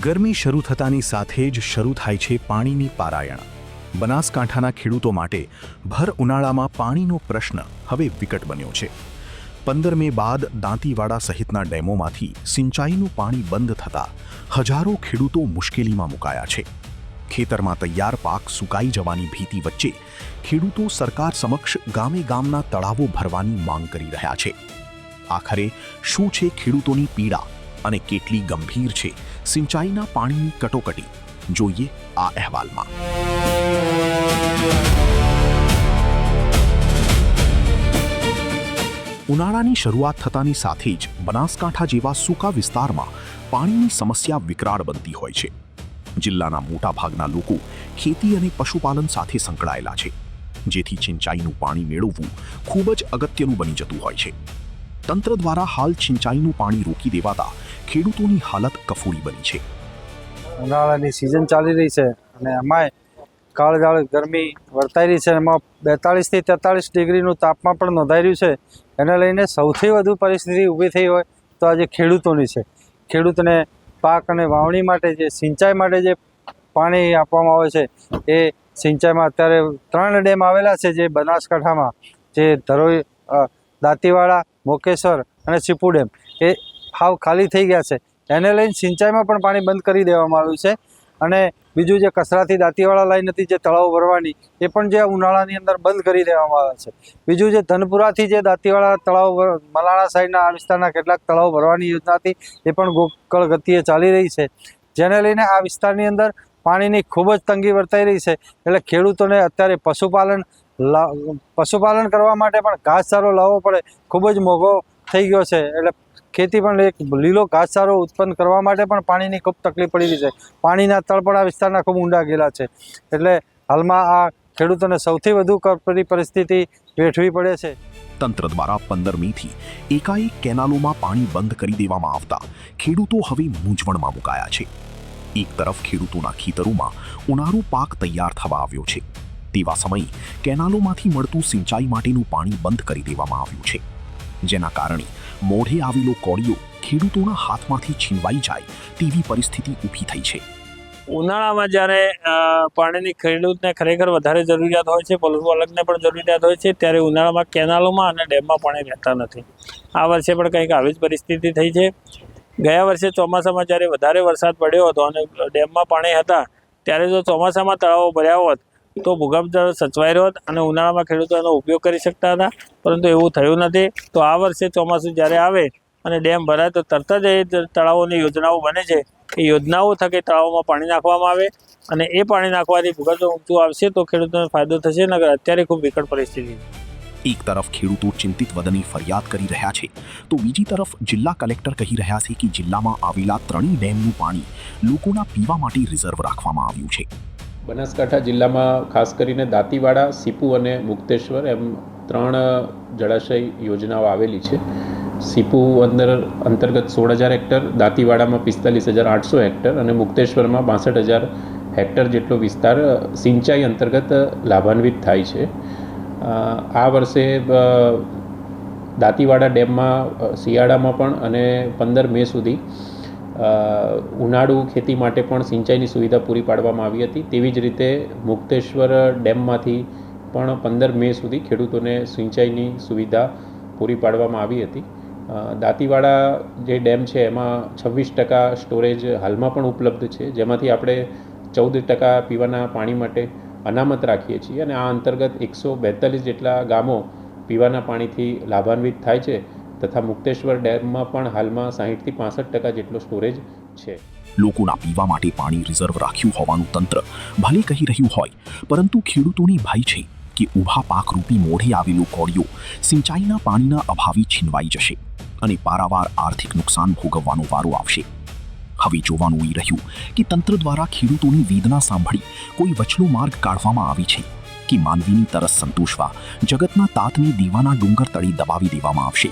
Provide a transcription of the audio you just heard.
ગરમી શરૂ થતાની સાથે જ શરૂ થાય છે પાણીની પારાયણ. બનાસકાંઠાના ખેડૂતો માટે ભર ઉનાળામાં પાણીનો પ્રશ્ન હવે વિકટ બન્યો છે. 15 મે બાદ દાંતીવાડા સહિતના ડેમોમાંથી સિંચાઈનું પાણી બંધ થતાં હજારો ખેડૂતો મુશ્કેલીમાં મુકાયા છે. ખેતરમાં તૈયાર પાક સુકાઈ જવાની ભીતિ વચ્ચે ખેડૂતો સરકાર સમક્ષ ગામે ગામના તળાવો ભરવાની માંગ કરી રહ્યા છે. આખરે શું છે ખેડૂતોની પીડા અને કેટલી ગંભીર છે સિંચાઈના પાણીની કટોકટી? જોઈએ આ અહેવાલમાં. ઉનાળાની શરૂઆત થતાની સાથે જ બનાસકાંઠા જેવા સૂકા વિસ્તારમાં પાણીની સમસ્યા વિકરાળ બનતી હોય છે. જિલ્લાના મોટાભાગના લોકો ખેતી અને પશુપાલન સાથે સંકળાયેલા છે, જેથી સિંચાઈનું પાણી મેળવવું ખૂબ જ અગત્યનું બની જતું હોય છે. તંત્ર દ્વારા હાલ સિંચાઈનું પાણી રોકી દેવાતા ખેડૂતોની હાલત કફોડી બની છે. ઉનાળાની સિઝન ચાલી રહી છે અને એમાંય કાળઝાળ ગરમી વર્તાઈ રહી છે. એમાં 42 થી 43 ડિગ્રીનું તાપમાન પણ નોંધાઈ રહ્યું છે. એને લઈને સૌથી વધુ પરિસ્થિતિ ઊભી થઈ હોય તો આજે ખેડૂતોની છે. ખેડૂતને પાક અને વાવણી માટે જે સિંચાઈ માટે જે પાણી આપવામાં આવે છે એ સિંચાઈમાં અત્યારે 3 ડેમ આવેલા છે જે બનાસકાંઠામાં, જે ધરોઈ, દાંતીવાડા, મોકેશ્વર અને સીપુ ડેમ એ હાવ ખાલી થઈ ગયા છે. એને લઈને સિંચાઈમાં પણ પાણી બંધ કરી દેવામાં આવ્યું છે. અને બીજું જે કસરાથી દાંતીવાડા લાઈન હતી જે તળાવ ભરવાની, એ પણ જે ઉનાળાની અંદર બંધ કરી દેવામાં આવે છે. બીજું જે ધનપુરાથી જે દાંતીવાડા તળાવ, મલાણા સાઈડના આ વિસ્તારના કેટલાક તળાવ ભરવાની યોજના હતી એ પણ ગોકળ ગતિએ ચાલી રહી છે. જેને લઈને આ વિસ્તારની અંદર પાણીની ખૂબ જ તંગી વર્તાઈ રહી છે. એટલે ખેડૂતોને અત્યારે પશુપાલન કરવા માટે પણ ઘાસચારો લાવવો પડે, ખૂબ જ મોંઘો થઈ ગયો છે. એટલે ખેતી પણ એક લીલો ઘાસચારો ઉત્પન્ન કરવા માટે પણ પાણીની ખૂબ તકલીફ પડી રહી છે. પાણીના તળ પણ આ વિસ્તારના ખૂબ ઊંડા ગયેલા છે. એટલે હાલમાં આ ખેડૂતોને સૌથી વધુ કપરી પરિસ્થિતિ વેઠવી પડે છે. તંત્ર દ્વારા 15 મેથી એકાએક કેનાલોમાં પાણી બંધ કરી દેવામાં આવતા ખેડૂતો હવે મૂંઝવણમાં મુકાયા છે. એક તરફ ખેડૂતોના ખેતરોમાં ઉનાળુ પાક તૈયાર થવા આવ્યો છે, તેવા સમયે કેનાલોમાંથી મળતું સિંચાઈ માટેનું પાણી બંધ કરી દેવામાં આવ્યું છે, જેના કારણે મોઢે આવેલો કોળિયો ખેડૂતોના હાથમાંથી છીનવાઈ જાય તેવી પરિસ્થિતિ ઊભી થઈ છે. ઉનાળામાં જ્યારે પાણીની ખેડૂતને ખરેખર વધારે જરૂરિયાત હોય છે, પશુપાલકને પણ જરૂરિયાત હોય છે, ત્યારે ઉનાળામાં કેનાલોમાં અને ડેમમાં પાણી રહેતા નથી. આ વર્ષે પણ કંઈક આવી જ પરિસ્થિતિ થઈ છે. ગયા વર્ષે ચોમાસામાં જ્યારે વધારે વરસાદ પડ્યો હતો અને ડેમમાં પાણી હતા, ત્યારે જો ચોમાસામાં તળાવો ભર્યા હોત તો ભૂગર્ભ જળ સચવાઈ રહ્યો અને ઉનાળામાં ખેડૂતો એનો ઉપયોગ કરી શકતા હતા, પરંતુ એવું થયું નથી. તો આ વર્ષે ચોમાસું જ્યારે આવે અને ડેમ ભરાય તો તરત જ એ તળાવોની યોજનાઓ બને છે. એ યોજનાઓ થકી તળાવોમાં પાણી નાખવામાં આવે અને એ પાણી નાખવાથી ભૂગર્ભ જળ ઊંચું આવશે તો ખેડૂતોને ફાયદો થશે. નગર અત્યારે ખૂબ વિકટ પરિસ્થિતિ છે. એક તરફ ખેડૂતો ચિંતિત વદની ફરિયાદ કરી રહ્યા છે, તો બીજી તરફ જિલ્લા કલેક્ટર કહી રહ્યા છે કે જિલ્લામાં આવેલા 3 ડેમનું પાણી લોકોના પીવા માટે રિઝર્વ રાખવામાં આવ્યું છે. બનાસકાંઠા જિલ્લામાં ખાસ કરીને દાંતીવાડા, સીપુ અને મુક્તેશ્વર એમ 3 જળાશય યોજનાઓ આવેલી છે. સીપુ અંતર્ગત 16,000 હેક્ટર, દાંતીવાડામાં 45,800 હેક્ટર અને મુક્તેશ્વરમાં 62,000 હેક્ટર જેટલો વિસ્તાર સિંચાઈ અંતર્ગત લાભાન્વિત થાય છે. આ વર્ષે દાંતીવાડા ડેમમાં શિયાળામાં પણ અને 15 મે સુધી ઉનાળુ ખેતી માટે પણ સિંચાઈની સુવિધા પૂરી પાડવામાં આવી હતી. તેવી જ રીતે મુક્તેશ્વર ડેમમાંથી પણ 15 મે સુધી ખેડૂતોને સિંચાઈની સુવિધા પૂરી પાડવામાં આવી હતી. દાંતીવાડા જે ડેમ છે એમાં 26% સ્ટોરેજ હાલમાં પણ ઉપલબ્ધ છે, જેમાંથી આપણે 14% પીવાના પાણી માટે અનામત રાખીએ છીએ અને આ અંતર્ગત 142 જેટલા ગામો પીવાના પાણીથી લાભાન્વિત થાય છે. તથા મુક્તેશ્વર ડેમમાં પણ હાલમાં 60 થી 65% જેટલો સ્ટોરેજ છે. લોકોના પીવા માટે પાણી રિઝર્વ રાખ્યું હોવાનું તંત્ર ભલે કહી રહ્યું હોય, પરંતુ ખેડૂતોની ભય છે કે ઊભા પાકરૂપી મોઢે આવેલો કોળિયો સિંચાઈના પાણીના અભાવે છીનવાઈ જશે અને પારાવાર આર્થિક નુકસાન ભોગવવાનો વારો આવશે. હવે જોવાનું એ રહ્યું કે તંત્ર દ્વારા ખેડૂતોની વેદના સાંભળી કોઈ વચલો માર્ગ કાઢવામાં આવે છે કે માનવીની તરસ સંતોષવા જગતના તાતને દેવાના ડુંગર તળે દબાવી દેવામાં આવશે.